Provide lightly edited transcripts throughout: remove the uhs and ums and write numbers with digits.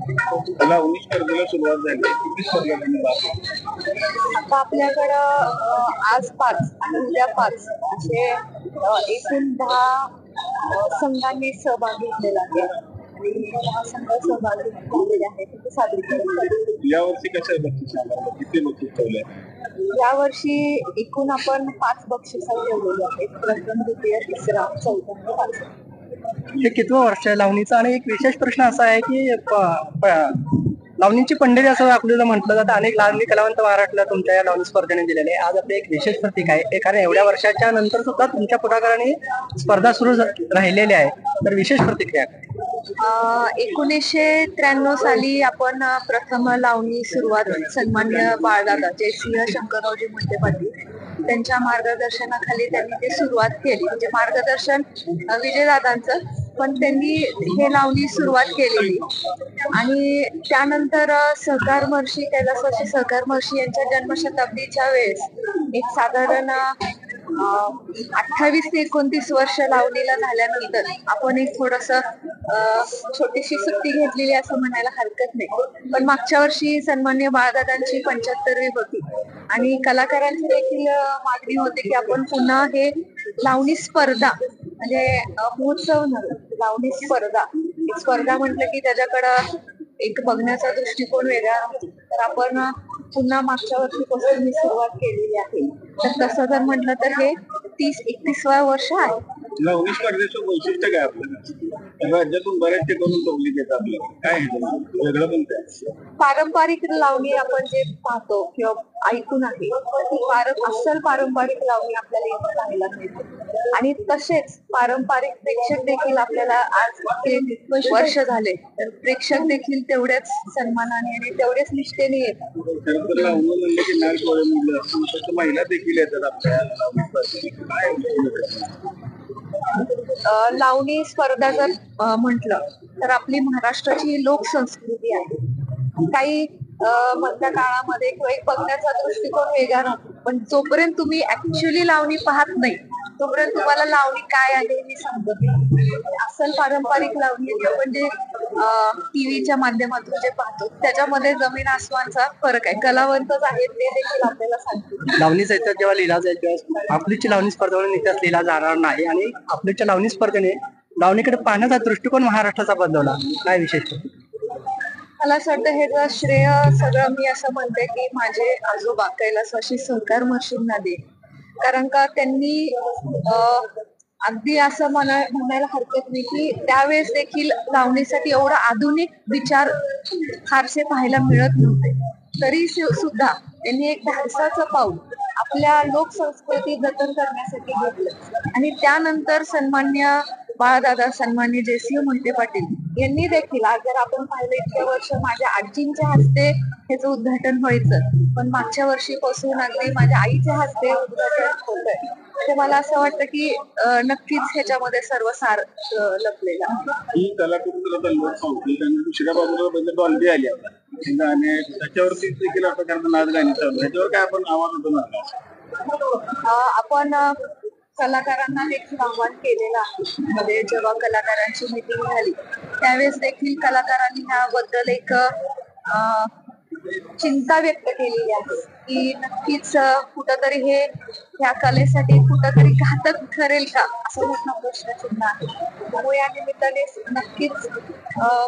त्याला 19 तारखेला सुरुवात झाली. किती स्पर्धकांनी भाग घेतला? आता आपल्याकडं आज 5 आणि उद्या 5 असे एकूण 10 संघांनी सहभाग घेतलेला आहे आणि 10 संघ सहभागी झालेले आहेत तिथे सादरीकरण. यावर्षी कशा बक्षीस आम्हाला किती बक्षीस ठेवले? यावर्षी एकूण आपण 5 बक्षिसं ठेवलेली आहेत. प्रथम, द्वितीय, तिसरा, चौथा आणि पाचवा. हे कितवं वर्ष आहे लावणीचं? आणि एक विशेष प्रश्न असा आहे की लावणीची पंढरी असं आपल्याला म्हटलं जातं. अनेक लावणी कलावंत महाराष्ट्राला तुमच्या या लावणी स्पर्धेने दिलेले आहे. आज आपले एक विशेष प्रतीक आहे, कारण एवढ्या वर्षाच्या नंतर सुद्धा तुमच्या पुढाकाराने स्पर्धा सुरू राहिलेली आहे. तर विशेष प्रतिक्रिया 1993 साली आपण प्रथम लावणी सुरुवात सन्मान्य बाळदादा जयसिंह शंकररावजी मोहिते पाटील त्यांच्या मार्गदर्शनाखाली त्यांनी ते सुरुवात केली. म्हणजे मार्गदर्शन विजयदादांचं, पण त्यांनी हे लावणी सुरुवात केलेली. आणि त्यानंतर सहकार महर्षी कैलासवासी सहकार महर्षी यांच्या जन्मशताब्दीच्या वेळेस एक साधारण 28 ते 29 वर्ष लावणीला झाल्यानंतर आपण एक थोडस छोटीशी सुट्टी घेतलेली असं म्हणायला हरकत नाही. पण मागच्या वर्षी सन्मान्य बाळदादांची 75वी होती आणि कलाकारांची देखील मागणी होती की आपण पुन्हा हे लावणी स्पर्धा म्हणजे महोत्सव नव्हे, लावणी स्पर्धा. एक स्पर्धा म्हटलं की त्याच्याकडं एक बघण्याचा दृष्टिकोन वेगळा राहतो. तर आपण पुन्हा मागच्या वर्षीपासून ही सुरुवात केलेली आहे. तर तसं जर म्हटलं तर हे 30-31 वर्ष आहे. लावणी स्पर्धेचं वैशिष्ट्य काय आपल्याला? राज्यातून बऱ्याच ठिकाणून पब्लिक येतात आपल्याला, काय वेगळं पण काय? पारंपरिक लावणी आपण जे पाहतो किंवा ऐकून आहे ती अस्सल पारंपरिक लावणी आपल्याला इथे पाहायला मिळते. आणि तसेच पारंपरिक प्रेक्षक देखील आपल्याला आज वर्ष झाले तर प्रेक्षक देखील तेवढ्याच सन्मानाने आणि तेवढ्याच निष्ठेने येतात. लावणी म्हणलं की नाल कोळी महिला देखील येतात आपल्या लावणी स्पर्धा जर म्हटलं तर आपली महाराष्ट्राची लोकसंस्कृती आहे. काही मधल्या काळामध्ये किंवा एक बघण्याचा दृष्टिकोन वेगळा राहतो, पण जोपर्यंत तुम्ही ऍक्च्युअली लावणी पाहत नाही तोपर्यंत तुम्हाला लावणी काय आहे हे समजत नाही. अस्सल पारंपरिक लावणी आपण जे टीव्हीच्या माध्यमातून जे पाहतो त्याच्यामध्ये जमीन आसमानचा फरक आहे. कलावंतच आहेत ते देखील आपल्याला सांगतो. लावणीचा इतिहास जेव्हा लिहिला जाईल तेव्हा आपलीची लावणी स्पर्धेवर इतिहास लिहिला जाणार नाही. आणि आपलीच्या लावणी स्पर्धेने लावणीकडे पाहण्याचा दृष्टिकोन महाराष्ट्राचा बदलवला. काय विशेष? मला असं वाटतं हे जर श्रेय सगळं मी असं म्हणते की माझे आजोबा कैलासवासी सहकार महर्षींना दे. कारण का त्यांनी अगदी असं म्हणायला हरकत नाही की त्यावेळेस देखील लावणीसाठी एवढा आधुनिक विचार फारसे पाहायला मिळत नव्हते. तरी सुद्धा त्यांनी एक धाडसाचं पाऊल आपल्या लोकसंस्कृती जतन करण्यासाठी घेतलं. आणि त्यानंतर सन्मान्य बाळदादा सन्मान्य जयसिंह मोहिते पाटील यांनी देखील, आज जर आपण पाहिलं इतके वर्ष माझ्या आजींच्या हस्ते ह्याचं उद्घाटन व्हायचं, पण मागच्या वर्षीपासून अगदी माझ्या आईच्या हस्ते उद्घाटन होतंय. तर मला असं वाटतं की नक्कीच ह्याच्यामध्ये सर्व सार लपलेलं आहे. ही कलाकृती लोकसंस्कृती आणि दुसऱ्या बाजूला डॉल्बी आली आणि त्याच्यावरती देखील आपण नाच गाणी चालू, ह्याच्यावर काय आपण आवाज होतो ना? आपण कलाकारांना देखील आव्हान केलेलं आहे. म्हणजे जेव्हा कलाकारांची मीटिंग झाली त्यावेळेस देखील कलाकारांनी ह्याबद्दल एक चिंता व्यक्त केलेली आहे की नक्कीच कुठंतरी हे ह्या कलेसाठी कुठंतरी घातक ठरेल का असं मोठा प्रश्न चिन्ह आहे. त्यामुळे या निमित्ताने नक्कीच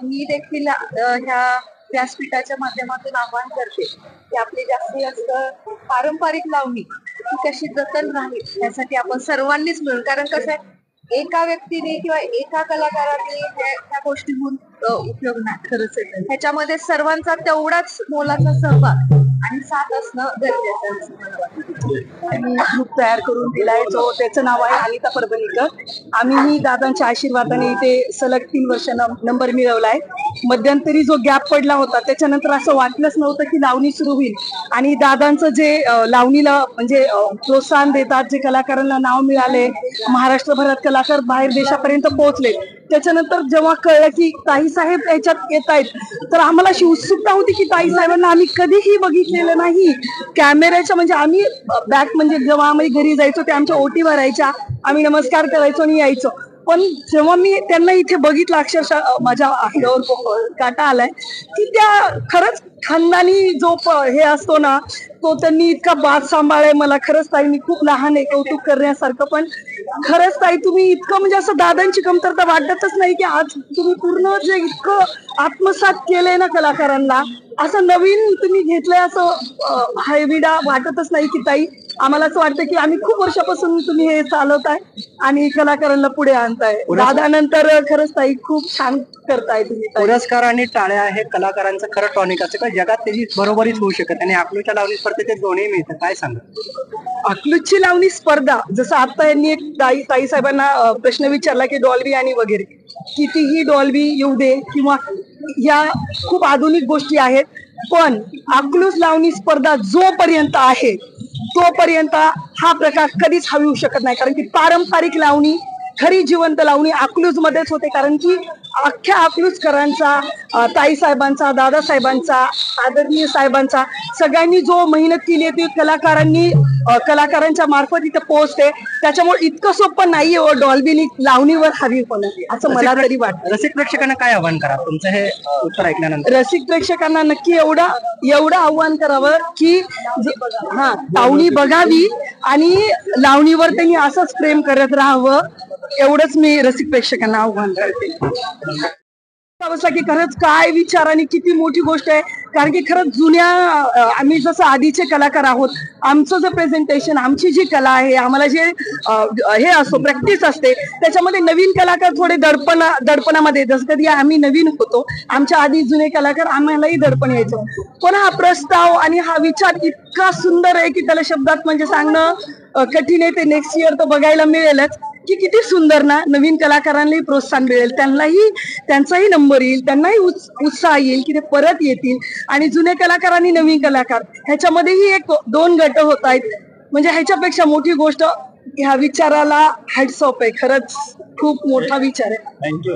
मी देखील ह्या व्यासपीठाच्या माध्यमातून आवाहन करते की आपली जास्तीत जास्त पारंपरिक लावणी कशी जतन राहील यासाठी आपण सर्वांनीच मिळून, कारण कसं आहे एका व्यक्तीने किंवा एका कलाकाराने त्या गोष्टीहून उपयोग नाही खरंच आहे. ह्याच्यामध्ये सर्वांचा तेवढाच मोलाचा सहभाग आणि साथ असणं गरजेचं आम्ही ग्रुप तयार करून दिलाय जो त्याचं नाव आहे अनिता परभणीकर. आम्ही दादांच्या आशीर्वादाने इथे सलग 3 वर्ष नंबर मिळवलाय. मध्यंतरी जो गॅप पडला होता त्याच्यानंतर असं वाटलंच नव्हतं की लावणी सुरू होईल. आणि दादांचं जे लावणीला म्हणजे प्रोत्साहन देतात, जे कलाकारांना नाव मिळाले, महाराष्ट्रभरात कलाकार बाहेर देशापर्यंत पोहोचले, त्याच्यानंतर जेव्हा कळलं की ताई साहेब याच्यात येत आहेत तर आम्हाला अशी उत्सुकता होती की ताई साहेबांना आम्ही कधीही बघितलेलं नाही कॅमेऱ्याच्या. म्हणजे आम्ही बॅक म्हणजे जेव्हा आम्ही घरी जायचो ते आमच्या ओटी भरायच्या, आम्ही नमस्कार करायचो आणि यायचो. पण जेव्हा मी त्यांना इथे बघितलं अक्षरशः माझ्या अंगावर काटा आलाय की त्या खरंच खानदानी जो हे असतो ना तो त्यांनी इतका बाज सांभाळाय. मला खरंच ताई मी खूप लहान आहे कौतुक करण्यासारखं, पण खरंच ताई तुम्ही इतकं म्हणजे असं दादांची कमतरता वाटतच नाही की आज तुम्ही पूर्ण जे इतकं आत्मसात केलंय ना कलाकारांना, असं नवीन तुम्ही घेतलंय असं हायविडा वाटतच नाही की ताई. आम्हाला असं वाटतं की आम्ही खूप वर्षापासून तुम्ही हे चालवताय आणि कलाकारांना पुढे आणताय. दादानंतर खरंच ताई खूप छान करताय तुम्ही ताई. पुरस्कार आणि टाळ्या हे कलाकारांचं खरं टॉनिक असं का जगात त्याची बरोबरीच होऊ शकत आणि अकलूजच्या लावणी स्पर्धेत ते दोन्ही मिळतं. काय सांगा? अकलूजची लावणी स्पर्धा जसं आता यांनी एक ताई साहेबांना प्रश्न विचारला की डॉल्बी आणि वगैरे, कितीही डॉल्बी येऊ दे किंवा या खूप आधुनिक गोष्टी आहेत, पण अकलूज लावणी स्पर्धा जोपर्यंत आहे तोपर्यंत हा प्रकार कधीच हवी होऊ शकत नाही. कारण की पारंपरिक लावणी, खरी जिवंत लावणी अकलूज मध्येच होते. कारण की अख्ख्या अकलूजकरांचा, ताई साहेबांचा, दादा साहेबांचा, आदरणीय साहेबांचा सगळ्यांनी जो मेहनत केली आहे ती कलाकारांच्या मार्फत इथे पोहोचते. त्याच्यामुळे इतकं सोपं नाहीये डॉल्बी लावणीवर हवी पण असं मला तरी वाटतं. रसिक प्रेक्षकांना काय आव्हान करा तुमचं हे उत्तर ऐकल्यानंतर? रसिक प्रेक्षकांना नक्की एवढं आव्हान करावं की लावणी बघावी आणि लावणीवर त्यांनी असंच प्रेम करत राहावं, एवढंच मी रसिक प्रेक्षकांना आव्हान करते. की खरंच काय विचार आणि किती मोठी गोष्ट आहे. कारण की खरंच जुन्या आम्ही जसं आधीचे कलाकार आहोत, आमचं जे प्रेझेंटेशन, आमची जी कला आहे, आम्हाला जे हे असतो प्रॅक्टिस असते, त्याच्यामध्ये नवीन कलाकार थोडे दडपणामध्ये, जसं कधी आम्ही नवीन होतो, आमच्या आधी जुने कलाकार आम्हालाही दडपण यायचं. पण हा प्रस्ताव आणि हा विचार इतका सुंदर आहे की त्याला शब्दात म्हणजे सांगणं कठीण आहे. ते नेक्स्ट इयर तर बघायला मिळेलच की किती सुंदर ना, नवीन कलाकारांनाही प्रोत्साहन मिळेल, त्यांचाही नंबर येईल, त्यांनाही उत्साह येईल की ते परत येतील. आणि जुने कलाकार आणि नवीन कलाकार ह्याच्यामध्येही एक दोन गट होत आहेत. म्हणजे ह्याच्यापेक्षा मोठी गोष्ट ह्या विचाराला हॅट्स ऑफ आहे. खरंच खूप मोठा विचार आहे. थँक्यू.